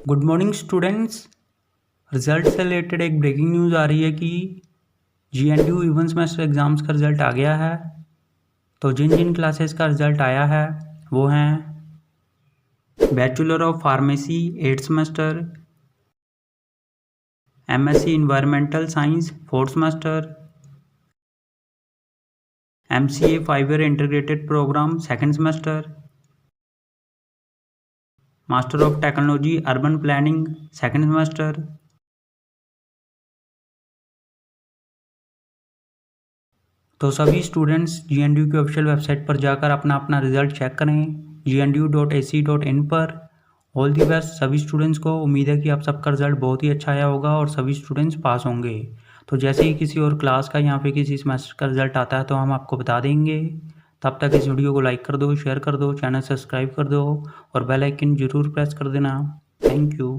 Good morning students. Result से related एक breaking news आ रही है कि GNDU इवन सेमेस्टर एग्ज़ाम्स का रिज़ल्ट आ गया है। तो जिन जिन क्लासेस का रिज़ल्ट आया है वो हैं bachelor of pharmacy 8th semester, MSc environmental science 4th semester, MCA 5 year integrated programme 2nd सेमेस्टर, master of technology urban planning 2nd semester. तो सभी स्टूडेंट्स GNDU की ऑफिशियल वेबसाइट पर जाकर अपना अपना रिज़ल्ट चेक करें gnu.ac.in पर। ऑल दी बेस्ट सभी स्टूडेंट्स को। उम्मीद है कि आप सबका रिज़ल्ट बहुत ही अच्छा आया होगा और सभी स्टूडेंट्स पास होंगे। तो जैसे ही किसी और क्लास का या फिर किसी सेमेस्टर का रिज़ल्ट आता है तो हम आपको बता देंगे। तब तक इस वीडियो को लाइक कर दो, शेयर कर दो, चैनल सब्सक्राइब कर दो और बेल आइकन ज़रूर प्रेस कर देना। Thank you.